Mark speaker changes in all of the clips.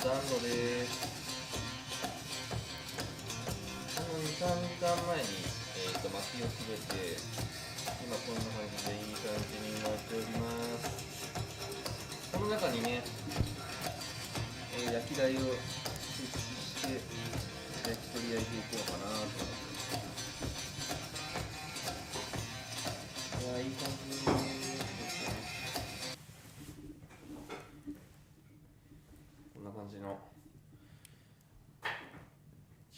Speaker 1: 暖炉です。2、3時間前に、薪を詰めて、今こんな感じでいい感じになっております。この中にね、焼き台を設置して焼き鳥焼いていこうかなと思って。いや、いい感じですね。こんな感じの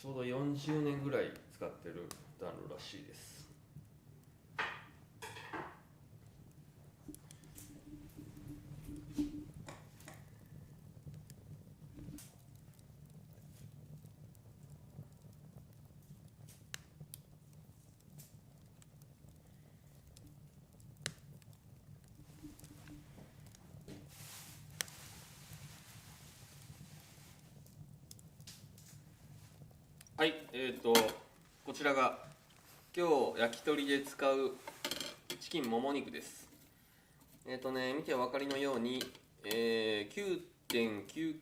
Speaker 1: ちょうど40年ぐらい使ってる暖炉らしいです。はい、こちらが今日焼き鳥で使うチキンもも肉です。見てお分かりのように、9.9、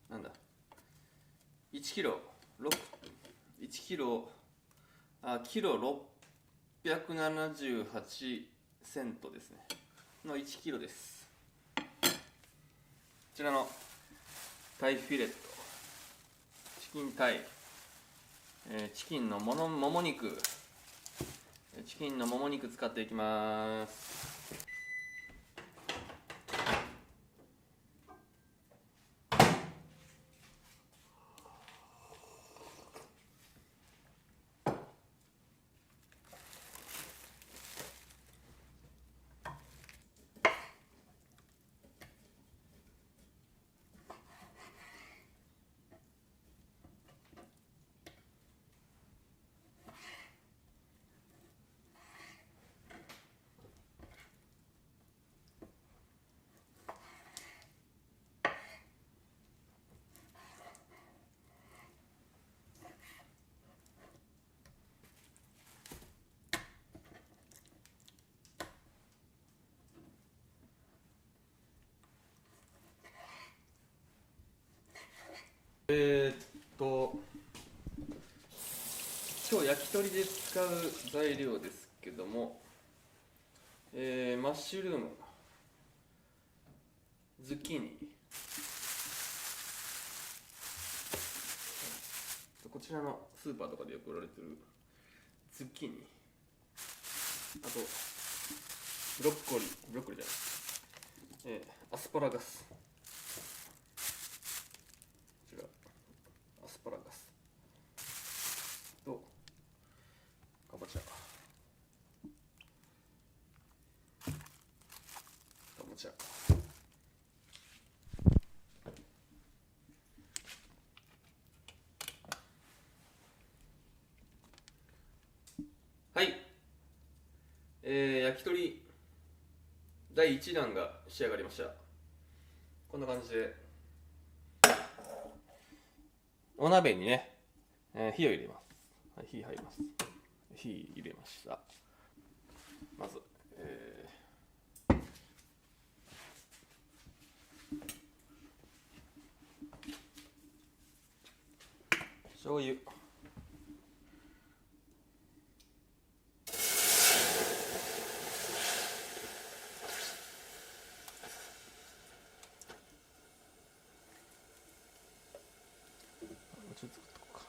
Speaker 1: なんだ、1キロ、1キロ、キロ678セントですね。の1キロです。こちらのタイフィレット、チキンタイ、チキンのもも肉、チキンのもも肉使っていきます。今日焼き鳥で使う材料ですけども、マッシュルーム、ズッキーニ、こちらのスーパーとかでよく売られてるズッキーニ、あとブロッコリーじゃない、アスパラガス、こちらアスパラガスとかぼちゃ、はい、焼き鳥第1弾が仕上がりました。こんな感じでお鍋にね、火を入れます。はい、火入ります。火入れました。まず、醤油、ちょっと作っとこうか。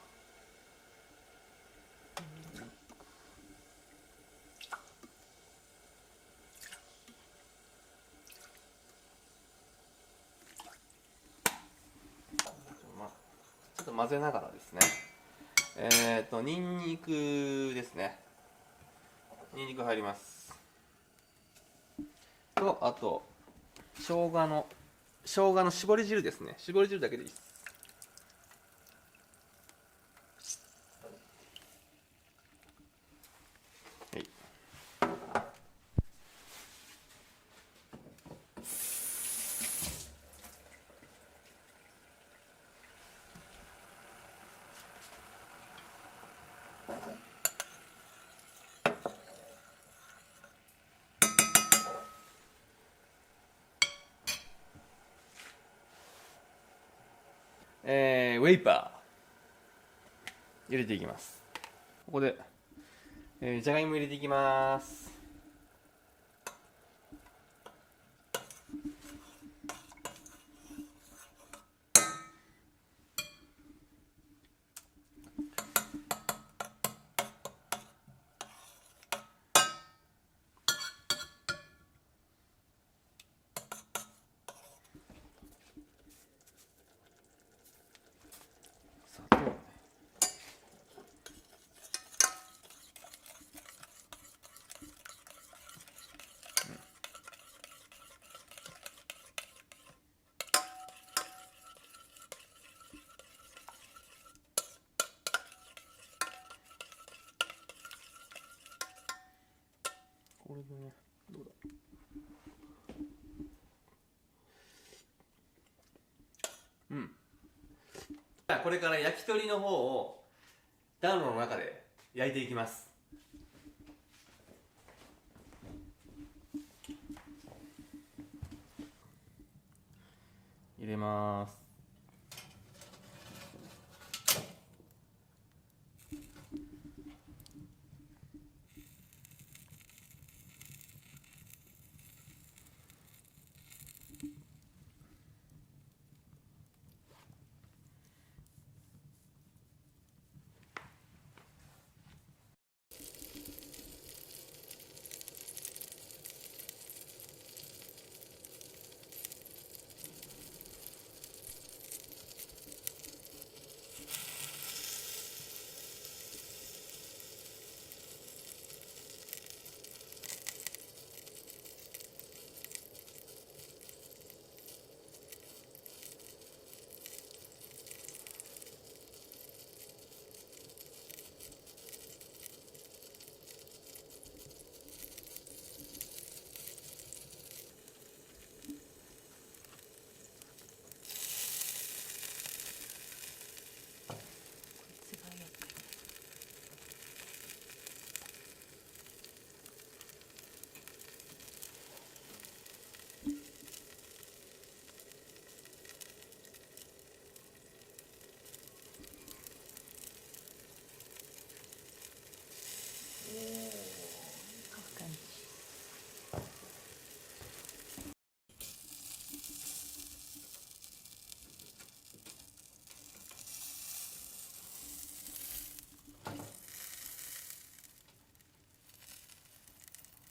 Speaker 1: ちょっと混ぜながらですね。ニンニクですね。ニンニク入ります。と、あと生姜の絞り汁ですね。絞り汁だけでいいです。はい。ウェイパー入れていきます。ここで、じゃがいも入れていきます。砂糖ね。これでね、どうだ。うん。これから焼き鳥の方を暖炉の中で焼いていきます。入れます。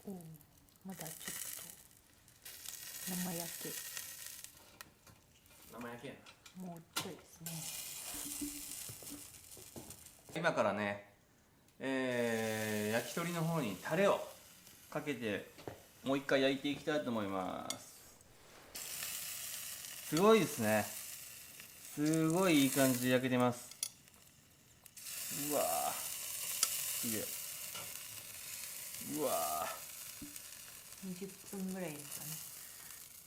Speaker 2: おお、まだちょっと生焼け。
Speaker 1: 生焼けやな。
Speaker 2: もうちょいですね。
Speaker 1: 今からね、焼き鳥の方にタレをかけてもう一回焼いていきたいと思います。すごいですね。すごいいい感じで焼けてます。うわー、すげえ。うわ
Speaker 2: 20分ぐらいですかね。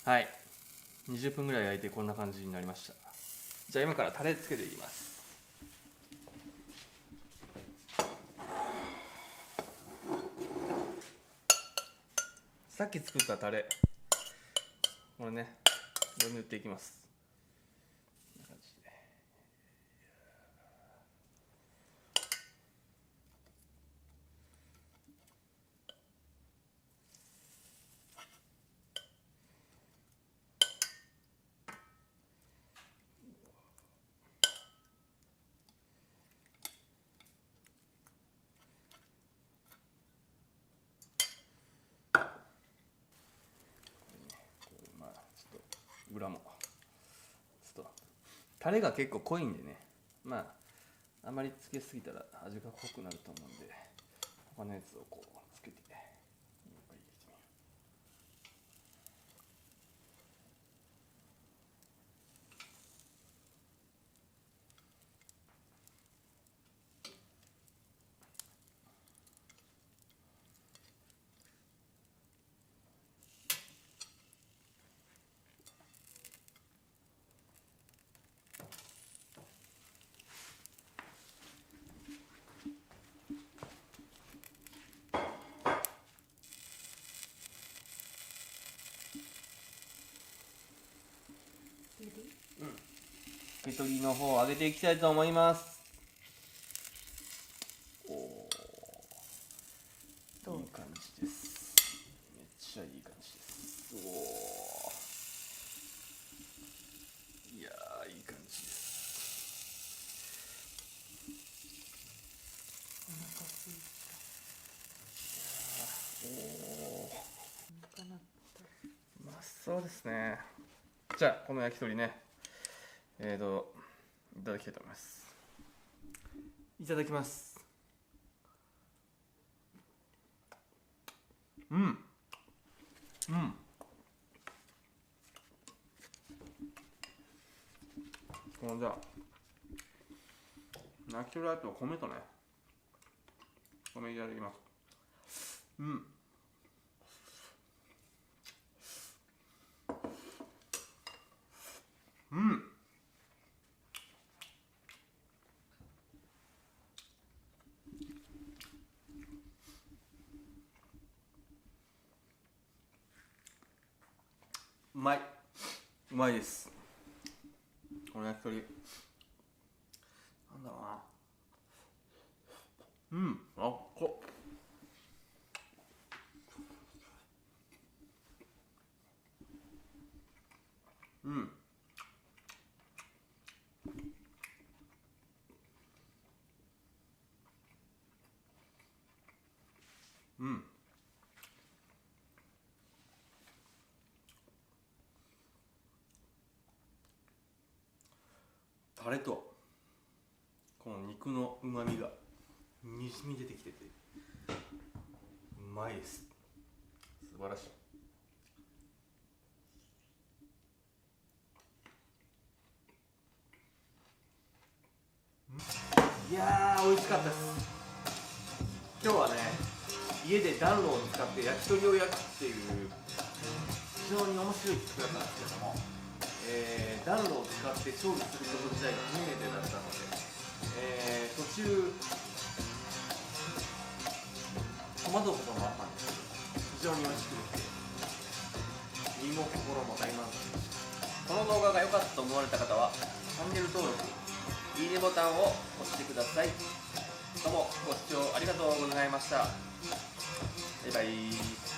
Speaker 1: ー、はい、20分ぐらい焼いてこんな感じになりました。じゃあ今からタレつけていきます。さっき作ったタレ、これね、これ塗っていきます。こんな感じで。まあちょっと裏もちょっとタレが結構濃いんでね、まああまりつけすぎたら味が濃くなると思うんで、他のやつをこうつけて入れてみよ焼き鳥の方を揚げていきたいと思います。おお、
Speaker 2: どう
Speaker 1: いい感じです。めっちゃいい感じです。おお、いやー、いい感じです。
Speaker 2: お腹すい
Speaker 1: おお、
Speaker 2: た。お腹鳴った。
Speaker 1: うまそうですね。じゃあこの焼き鳥ね、いただきたいと思います。いただきます。うん、うん。このじゃあ焼き鳥あと米とね、米いただきます。うん。うん。うまい。うまいです。この焼き鳥。なんだろうな。うん。うん。うん。タレとこの肉のうまみがにじみ出てきててうまいです。素晴らしい。いやー、美味しかったです。今日はね、家で暖炉を使って焼き鳥を焼くっていう非常に面白い企画だったんですけども、暖炉を使って調理すること自体が初めてだったので、途中戸惑うこともあったんですけど、非常に美味しくて身も心も大満足でした。この動画が良かったと思われた方はチャンネル登録、いいねボタンを押してください。どうもご視聴ありがとうございました。バイバイ。